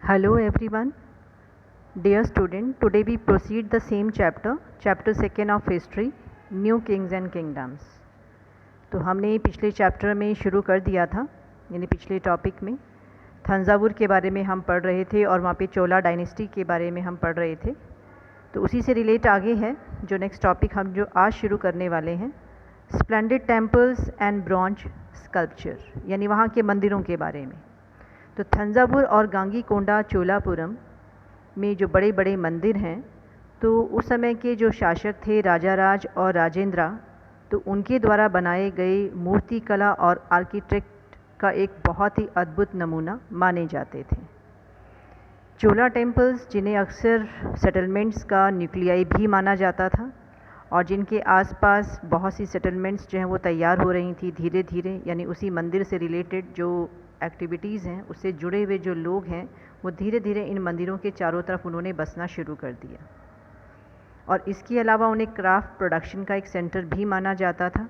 Hello everyone, dear student. Today we proceed the same chapter, chapter 2 of history, New Kings and Kingdoms. तो हमने पिछले chapter में शुरू कर दिया था, यानी पिछले टॉपिक में थंजावुर के बारे में हम पढ़ रहे थे और वहाँ पे चोला डायनेस्टी के बारे में हम पढ़ रहे थे। तो उसी से रिलेट आगे है जो नेक्स्ट टॉपिक हम जो आज शुरू करने वाले हैं, splendid temples and bronze sculpture, यानी वहाँ के मंदिरों के बारे में। तो थंजावुर और गांगीकोंडा चोलापुरम में जो बड़े बड़े मंदिर हैं, तो उस समय के जो शासक थे राजा राज और राजेंद्रा, तो उनके द्वारा बनाए गए मूर्ति कला और आर्किटेक्ट का एक बहुत ही अद्भुत नमूना माने जाते थे। चोला टेम्पल्स, जिन्हें अक्सर सेटलमेंट्स का न्यूक्लियाई भी माना जाता था और जिनके आसपास बहुत सी सेटलमेंट्स जो हैं वो तैयार हो रही थी धीरे धीरे, यानी उसी मंदिर से रिलेटेड जो एक्टिविटीज़ हैं, उससे जुड़े हुए जो लोग हैं, वो धीरे धीरे इन मंदिरों के चारों तरफ उन्होंने बसना शुरू कर दिया। और इसके अलावा उन्हें क्राफ्ट प्रोडक्शन का एक सेंटर भी माना जाता था।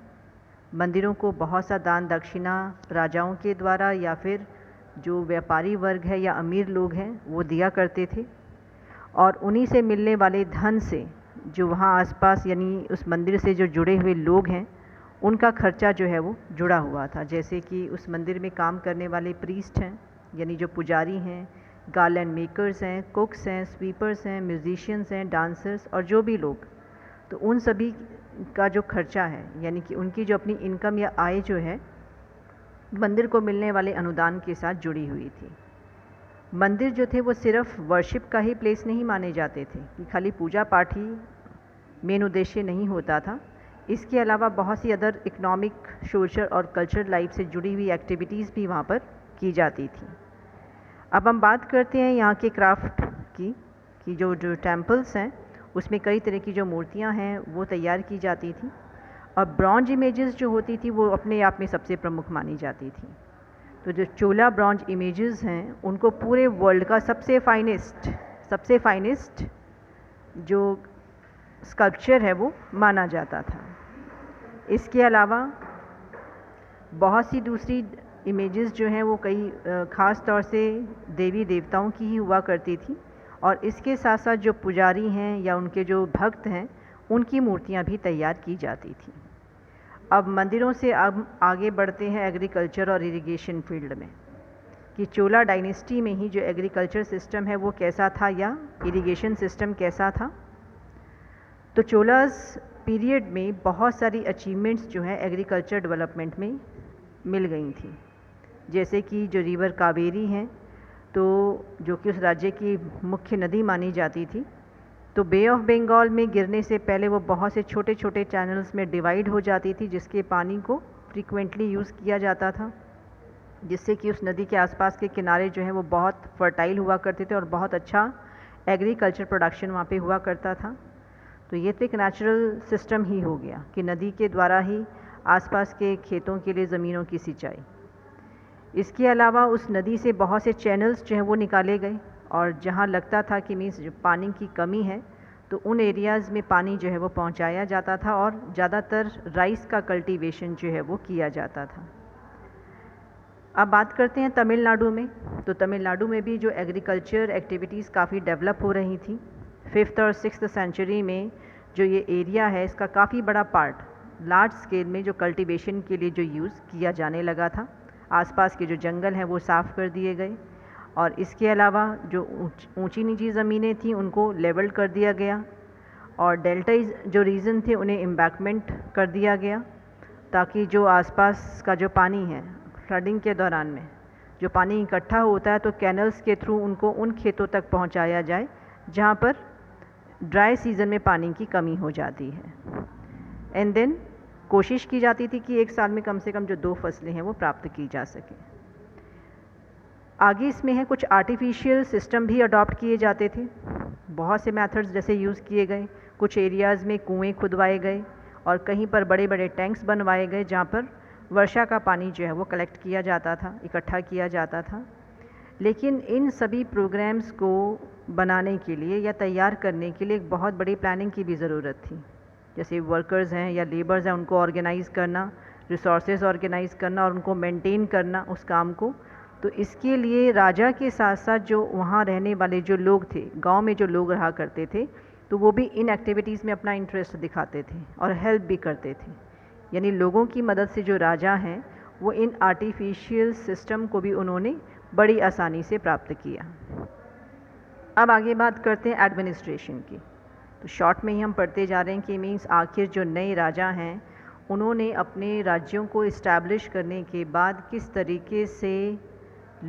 मंदिरों को बहुत सा दान दक्षिणा राजाओं के द्वारा या फिर जो व्यापारी वर्ग है या अमीर लोग हैं वो दिया करते थे, और उन्हीं से मिलने वाले धन से जो वहाँ आसपास यानी उस मंदिर से जो जुड़े हुए लोग हैं उनका खर्चा जो है वो जुड़ा हुआ था। जैसे कि उस मंदिर में काम करने वाले प्रीस्ट हैं, यानी जो पुजारी हैं, गार्लैंड मेकर्स हैं, कुक्स हैं, स्वीपर्स हैं, म्यूजिशियंस हैं, डांसर्स और जो भी लोग, तो उन सभी का जो खर्चा है, यानी कि उनकी जो अपनी इनकम या आय जो है मंदिर को मिलने वाले अनुदान के साथ जुड़ी हुई थी। मंदिर जो थे वो सिर्फ वर्शिप का ही प्लेस नहीं माने जाते थे कि खाली पूजा पाठ ही मेन उद्देश्य नहीं होता था। इसके अलावा बहुत सी अदर इकोनॉमिक, सोशल और कल्चरल लाइफ से जुड़ी हुई एक्टिविटीज़ भी वहाँ पर की जाती थी। अब हम बात करते हैं यहाँ के क्राफ्ट की कि जो टेम्पल्स हैं उसमें कई तरह की जो मूर्तियाँ हैं वो तैयार की जाती थी, और ब्रॉन्ज इमेजेस जो होती थी वो अपने आप में सबसे प्रमुख मानी जाती थी। तो जो चोला ब्रॉन्ज इमेजेस हैं उनको पूरे वर्ल्ड का सबसे फाइनेस्ट जो स्कल्पचर है वो माना जाता था। इसके अलावा बहुत सी दूसरी इमेजेस जो हैं वो कई ख़ास तौर से देवी देवताओं की ही हुआ करती थी, और इसके साथ साथ जो पुजारी हैं या उनके जो भक्त हैं उनकी मूर्तियां भी तैयार की जाती थी। अब मंदिरों से अब आगे बढ़ते हैं एग्रीकल्चर और इरिगेशन फील्ड में, कि चोला डायनेस्टी में ही जो एग्रीकल्चर सिस्टम है वो कैसा था या इरिगेशन सिस्टम कैसा था। तो चोलास पीरियड में बहुत सारी अचीवमेंट्स जो हैं एग्रीकल्चर डेवलपमेंट में मिल गई थी। जैसे कि जो रिवर कावेरी हैं, तो जो कि उस राज्य की मुख्य नदी मानी जाती थी, तो बे ऑफ बंगाल में गिरने से पहले वो बहुत से छोटे छोटे चैनल्स में डिवाइड हो जाती थी, जिसके पानी को फ्रीक्वेंटली यूज़ किया जाता था, जिससे कि उस नदी के आसपास के किनारे जो हैं वो बहुत फर्टाइल हुआ करते थे और बहुत अच्छा एग्रीकल्चर प्रोडक्शन वहाँ पे हुआ करता था। तो ये तो एक नेचुरल सिस्टम ही हो गया कि नदी के द्वारा ही आसपास के खेतों के लिए ज़मीनों की सिंचाई। इसके अलावा उस नदी से बहुत से चैनल्स जो हैं वो निकाले गए, और जहाँ लगता था कि मीन्स पानी की कमी है तो उन एरियाज़ में पानी जो है वो पहुँचाया जाता था, और ज़्यादातर राइस का कल्टीवेशन जो है वो किया जाता था। अब बात करते हैं तमिलनाडु में। तो तमिलनाडु में भी जो एग्रीकल्चर एक्टिविटीज़ काफ़ी डेवलप हो रही थी। 5th और 6th सेंचुरी में जो ये एरिया है इसका काफ़ी बड़ा पार्ट लार्ज स्केल में जो कल्टीवेशन के लिए जो यूज़ किया जाने लगा था। आसपास के जो जंगल हैं वो साफ़ कर दिए गए, और इसके अलावा जो ऊंची नीची ज़मीनें थीं उनको लेवल कर दिया गया, और डेल्टाइज जो रीजन थे उन्हें एम्बैंकमेंट कर दिया गया, ताकि जो आसपास का जो पानी है फ्लडिंग के दौरान में जो पानी इकट्ठा होता है तो कैनल्स के थ्रू उनको उन खेतों तक पहुंचाया जाए जहां पर ड्राई सीज़न में पानी की कमी हो जाती है। एंड देन कोशिश की जाती थी कि एक साल में कम से कम जो 2 फसलें हैं वो प्राप्त की जा सकें। आगे इसमें है कुछ आर्टिफिशियल सिस्टम भी अडॉप्ट किए जाते थे। बहुत से मेथड्स जैसे यूज़ किए गए, कुछ एरियाज़ में कुएं खुदवाए गए और कहीं पर बड़े बड़े टैंक्स बनवाए गए जहाँ पर वर्षा का पानी जो है वो कलेक्ट किया जाता था, इकट्ठा किया जाता था। लेकिन इन सभी प्रोग्राम्स को बनाने के लिए या तैयार करने के लिए एक बहुत बड़ी प्लानिंग की भी ज़रूरत थी। जैसे वर्कर्स हैं या लेबर्स हैं उनको ऑर्गेनाइज़ करना, रिसोर्सेज ऑर्गेनाइज़ करना और उनको मेंटेन करना उस काम को, तो इसके लिए राजा के साथ साथ जो वहाँ रहने वाले जो लोग थे, गांव में जो लोग रहा करते थे, तो वो भी इन एक्टिविटीज़ में अपना इंटरेस्ट दिखाते थे और हेल्प भी करते थे। यानी लोगों की मदद से जो राजा हैं वो इन आर्टिफिशियल सिस्टम को भी उन्होंने बड़ी आसानी से प्राप्त किया। अब आगे बात करते हैं एडमिनिस्ट्रेशन की। तो शॉर्ट में ही हम पढ़ते जा रहे हैं कि मीन्स आखिर जो नए राजा हैं उन्होंने अपने राज्यों को इस्टेब्लिश करने के बाद किस तरीके से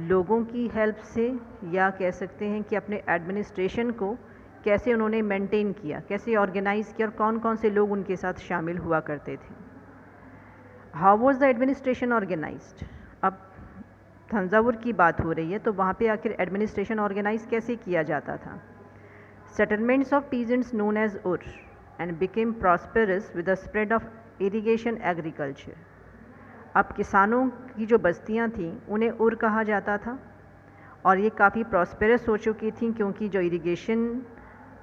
लोगों की हेल्प से, या कह सकते हैं कि अपने एडमिनिस्ट्रेशन को कैसे उन्होंने मेंटेन किया, कैसे ऑर्गेनाइज़ किया और कौन कौन से लोग उनके साथ शामिल हुआ करते थे। How was the administration organised. अब थंजावुर की बात हो रही है तो वहाँ पे आखिर एडमिनिस्ट्रेशन ऑर्गेनाइज कैसे किया जाता था। Settlements of peasants known as ur and became prosperous with the spread of irrigation agriculture. अब किसानों की जो बस्तियां थीं उन्हें उर कहा जाता था और ये काफ़ी प्रॉस्पेरस हो चुकी थी क्योंकि जो इरिगेशन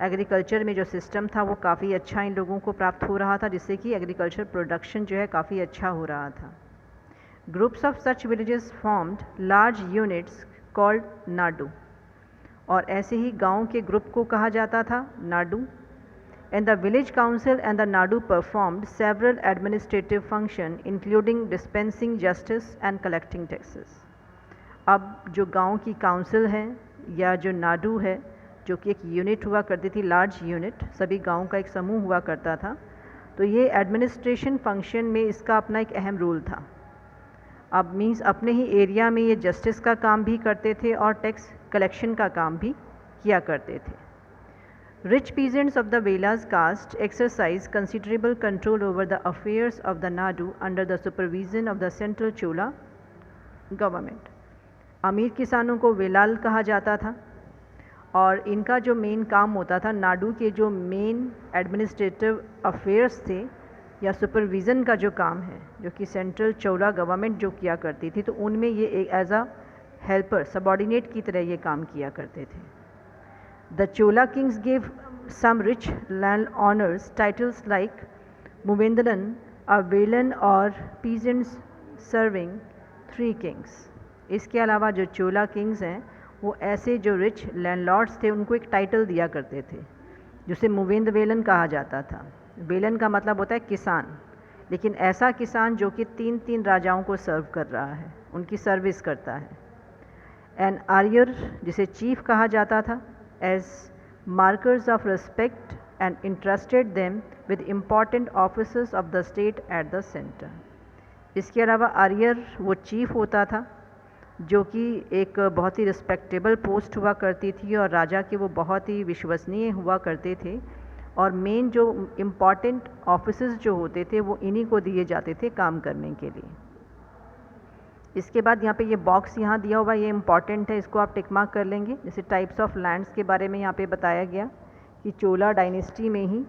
एग्रीकल्चर में जो सिस्टम था वो काफ़ी अच्छा इन लोगों को प्राप्त हो रहा था, जिससे कि एग्रीकल्चर प्रोडक्शन जो है काफ़ी अच्छा हो रहा था। Groups of such villages formed large units called Nadu, और ऐसे ही गाँव के ग्रुप को कहा जाता था Nadu. And the village council and the Nadu performed several administrative functions including dispensing justice and collecting taxes. अब जो गांव की काउंसिल है या जो नाडू है, जो कि एक यूनिट हुआ करती थी, लार्ज यूनिट, सभी गांव का एक समूह हुआ करता था, तो ये एडमिनिस्ट्रेशन फंक्शन में इसका अपना एक अहम रोल था। अब मीन्स अपने ही एरिया में ये जस्टिस का काम भी करते थे और टैक्स कलेक्शन का काम भी किया करते थे। Rich peasants of the Velas caste exercised considerable control over the affairs of the Nadu under the supervision of the central Chola government. अमीर किसानों को वेलाल कहा जाता था और इनका जो मेन काम होता था, नाडू के जो मेन एडमिनिस्ट्रेटिव अफेयर्स थे या सुपरविज़न का जो काम है, जो कि सेंट्रल चोला गवर्नमेंट जो किया करती थी, तो उनमें ये एक एज अ हेल्पर, सबॉर्डिनेट की तरह ये काम किया करते थे। The Chola kings gave some rich land honors, titles like Muvendalan, a Velan or peasants serving 3 kings. इसके अलावा जो चोला किंग्स हैं वो ऐसे जो रिच लैंडलॉर्ड्स थे उनको एक टाइटल दिया करते थे जिसे मुवेंद वेलन कहा जाता था। वेलन का मतलब होता है किसान, लेकिन ऐसा किसान जो कि 3 राजाओं को सर्व कर रहा है, उनकी सर्विस करता है। एन आर्यर जिसे चीफ कहा जाता था, as markers of respect and entrusted them with important offices of the state at the center. इसके अलावा आर्यर वो चीफ होता था जो कि एक बहुत ही रिस्पेक्टेबल पोस्ट हुआ करती थी और राजा के वो बहुत ही विश्वसनीय हुआ करते थे, और मेन जो इम्पॉर्टेंट ऑफिसेस जो होते थे वो इन्हीं को दिए जाते थे काम करने के लिए। इसके बाद यहाँ पे ये बॉक्स यहाँ दिया हुआ, ये इम्पॉर्टेंट है, इसको आप टिक मार्क कर लेंगे। जैसे टाइप्स ऑफ लैंड्स के बारे में यहाँ पे बताया गया कि चोला डायनेस्टी में ही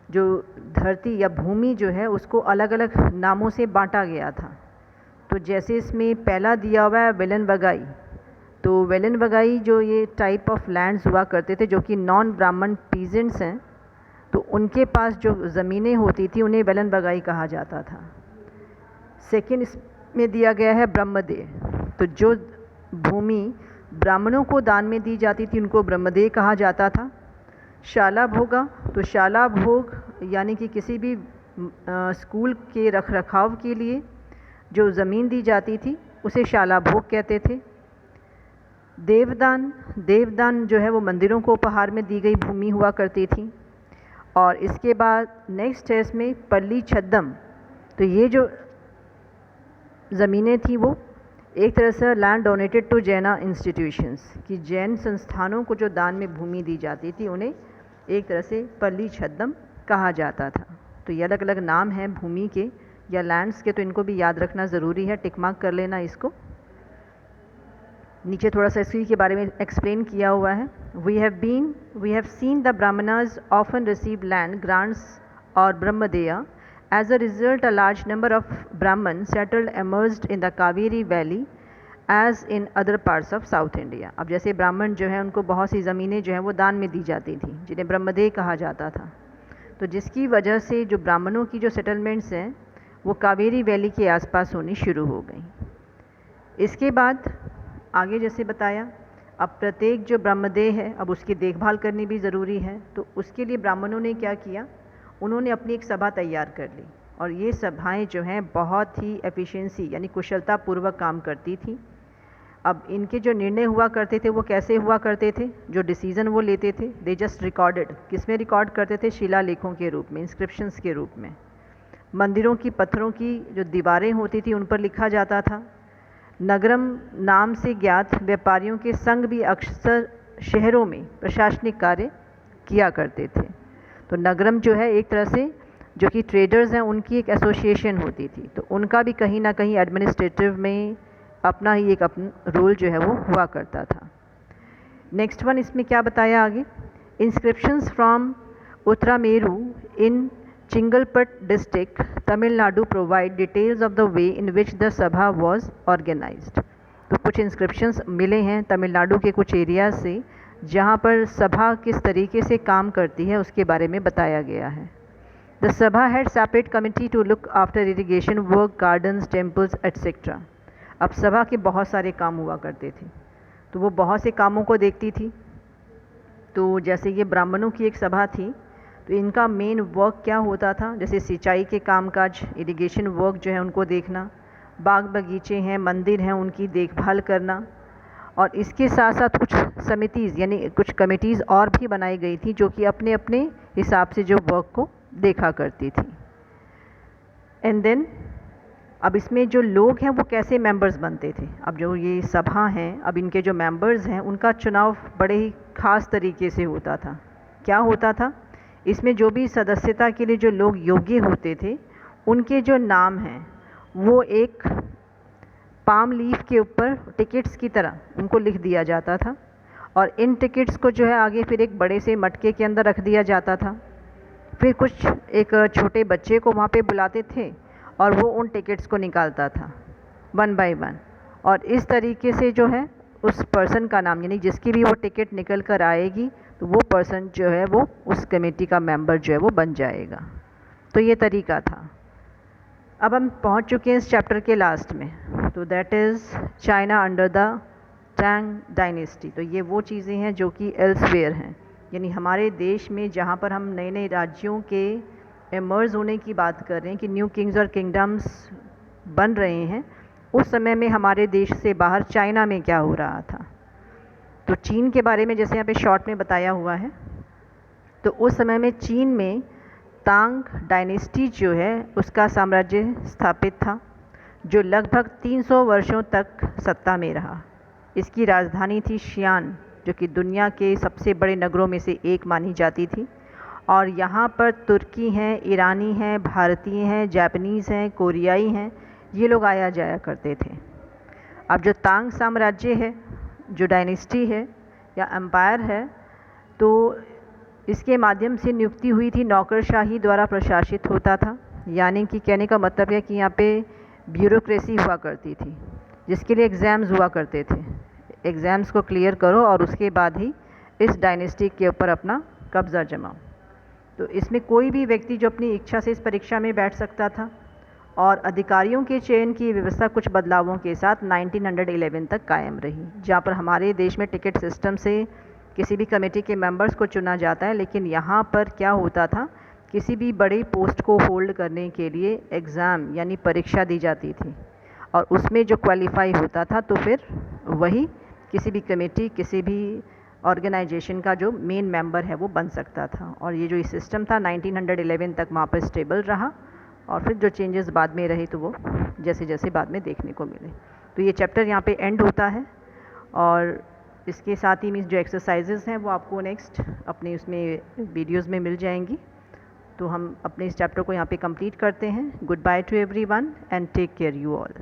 जो धरती या भूमि जो है उसको अलग अलग नामों से बांटा गया था। तो जैसे इसमें पहला दिया हुआ है वेलन बगाई, तो वेलन बगाई जो ये टाइप ऑफ लैंड्स हुआ करते थे जो कि नॉन ब्राह्मण पीजेंट्स हैं, तो उनके पास जो ज़मीनें होती थी उन्हें वेलन बगाई कहा जाता था। सेकेंड में दिया गया है ब्रह्मदेय, तो जो भूमि ब्राह्मणों को दान में दी जाती थी उनको ब्रह्मदेय कहा जाता था। शाला भोगा, तो शाला भोग यानी कि किसी भी स्कूल के रखरखाव के लिए जो ज़मीन दी जाती थी उसे शाला भोग कहते थे। देवदान, देवदान जो है वो मंदिरों को उपहार में दी गई भूमि हुआ करती थी। और इसके बाद नेक्स्ट है इसमें पल्ली छद्दम, तो ये जो ज़मीनें थी वो एक तरह से लैंड डोनेटेड टू जैना इंस्टीट्यूशंस, कि जैन संस्थानों को जो दान में भूमि दी जाती थी उन्हें एक तरह से पल्ली छद्दम कहा जाता था। तो ये अलग अलग नाम हैं भूमि के या लैंड्स के, तो इनको भी याद रखना ज़रूरी है, टिक मार्क कर लेना इसको। नीचे थोड़ा सा इसी के बारे में एक्सप्लेन किया हुआ है। We have seen the Brahmanas often receive land grants और brahmadeya. As a result, a large number of Brahmins settled emerged in the Kaveri Valley as in other parts of South India. अब जैसे ब्राह्मण जो है उनको बहुत सी ज़मीनें जो हैं वो दान में दी जाती थी जिन्हें ब्रह्मदेय कहा जाता था, तो जिसकी वजह से जो ब्राह्मणों की जो सेटलमेंट्स हैं वो कावेरी वैली के आसपास होनी शुरू हो गई। इसके बाद आगे जैसे बताया, अब प्रत्येक जो ब्रह्मदेह है अब उसकी देखभाल करनी भी ज़रूरी है। तो उसके लिए ब्राह्मणों ने क्या किया, उन्होंने अपनी एक सभा तैयार कर ली और ये सभाएं जो हैं बहुत ही एफिशिएंसी यानी कुशलतापूर्वक काम करती थी। अब इनके जो निर्णय हुआ करते थे वो कैसे हुआ करते थे, जो डिसीज़न वो लेते थे दे जस्ट रिकॉर्डेड, किस में रिकॉर्ड करते थे, शिलालेखों के रूप में, इंस्क्रिप्शंस के रूप में। मंदिरों की पत्थरों की जो दीवारें होती थी उन पर लिखा जाता था। नगरम नाम से ज्ञात व्यापारियों के संघ भी अक्सर शहरों में प्रशासनिक कार्य किया करते थे। तो नगरम जो है एक तरह से जो कि ट्रेडर्स हैं उनकी एक एसोसिएशन होती थी, तो उनका भी कहीं ना कहीं एडमिनिस्ट्रेटिव में अपना ही एक अपना रोल जो है वो हुआ करता था। नेक्स्ट वन इसमें क्या बताया आगे, inscriptions from Uttaramerur in Chingleput district Tamil Nadu provide details of the way in which the sabha was organised. तो कुछ इंस्क्रिप्शंस मिले हैं तमिलनाडु के कुछ एरिया से जहाँ पर सभा किस तरीके से काम करती है उसके बारे में बताया गया है। The sabha had separate committee to look after irrigation work, gardens, temples etcetera. अब सभा के बहुत सारे काम हुआ करते थे, तो वो बहुत से कामों को देखती थी। तो जैसे ये ब्राह्मणों की एक सभा थी, तो इनका मेन वर्क क्या होता था, जैसे सिंचाई के कामकाज, इरिगेशन वर्क जो है उनको देखना, बाग बगीचे हैं, मंदिर हैं, उनकी देखभाल करना। और इसके साथ साथ कुछ समितिज़ यानी कुछ कमिटीज़ और भी बनाई गई थी जो कि अपने अपने हिसाब से जो वर्क को देखा करती थी। एंड देन अब इसमें जो लोग हैं वो कैसे मेंबर्स बनते थे। अब जो ये सभा हैं, अब इनके जो मेंबर्स हैं उनका चुनाव बड़े ही ख़ास तरीके से होता था। क्या होता था, इसमें जो भी सदस्यता के लिए जो लोग योग्य होते थे उनके जो नाम हैं वो एक पाम लीफ के ऊपर टिकट्स की तरह उनको लिख दिया जाता था और इन टिकट्स को जो है आगे फिर एक बड़े से मटके के अंदर रख दिया जाता था। फिर कुछ एक छोटे बच्चे को वहाँ पे बुलाते थे और वो उन टिकट्स को निकालता था 1 बाय 1 और इस तरीके से जो है उस पर्सन का नाम यानी जिसकी भी वो टिकट निकल कर आएगी तो वो पर्सन जो है वो उस कमेटी का मेंबर जो है वो बन जाएगा। तो ये तरीका था। अब हम पहुंच चुके हैं इस चैप्टर के लास्ट में, तो that is China under the Tang dynasty. तो ये वो चीज़ें हैं जो कि एल्सवेयर हैं, यानी हमारे देश में जहाँ पर हम नए नए राज्यों के एमर्ज होने की बात कर रहे हैं कि न्यू किंग्स और किंगडम्स बन रहे हैं, उस समय में हमारे देश से बाहर चाइना में क्या हो रहा था। तो चीन के बारे में जैसे यहाँ पे शॉर्ट में बताया हुआ है, तो उस समय में चीन में तांग डायनेस्टी जो है उसका साम्राज्य स्थापित था जो लगभग 300 वर्षों तक सत्ता में रहा। इसकी राजधानी थी शियान जो कि दुनिया के सबसे बड़े नगरों में से एक मानी जाती थी और यहाँ पर तुर्की हैं, ईरानी हैं, भारतीय हैं, जापानीज़ हैं, कोरियाई हैं, ये लोग आया जाया करते थे। अब जो तांग साम्राज्य है, जो डायनेस्टी है या एम्पायर है, तो इसके माध्यम से नियुक्ति हुई थी, नौकरशाही द्वारा प्रशासित होता था। यानी कि कहने का मतलब है कि यहाँ पे ब्यूरोक्रेसी हुआ करती थी जिसके लिए एग्ज़ाम्स हुआ करते थे। एग्ज़ाम्स को क्लियर करो और उसके बाद ही इस डायनेस्टी के ऊपर अपना कब्ज़ा जमाओ। तो इसमें कोई भी व्यक्ति जो अपनी इच्छा से इस परीक्षा में बैठ सकता था और अधिकारियों के चयन की व्यवस्था कुछ बदलावों के साथ 1911 तक कायम रही, जहाँ पर हमारे देश में टिकट सिस्टम से किसी भी कमेटी के मेंबर्स को चुना जाता है, लेकिन यहाँ पर क्या होता था, किसी भी बड़ी पोस्ट को होल्ड करने के लिए एग्ज़ाम यानी परीक्षा दी जाती थी और उसमें जो क्वालिफाई होता था तो फिर वही किसी भी कमेटी, किसी भी ऑर्गेनाइजेशन का जो मेन मेंबर है वो बन सकता था। और ये जो सिस्टम था 1911 तक वहाँ पर स्टेबल रहा और फिर जो चेंजेस बाद में रहे तो वो जैसे जैसे बाद में देखने को मिले। तो ये चैप्टर यहाँ पे एंड होता है और इसके साथ ही मीन्स जो एक्सरसाइजेस हैं वो आपको नेक्स्ट अपने उसमें वीडियोस में मिल जाएंगी। तो हम अपने इस चैप्टर को यहाँ पे कंप्लीट करते हैं। Good bye to everyone and take care you all.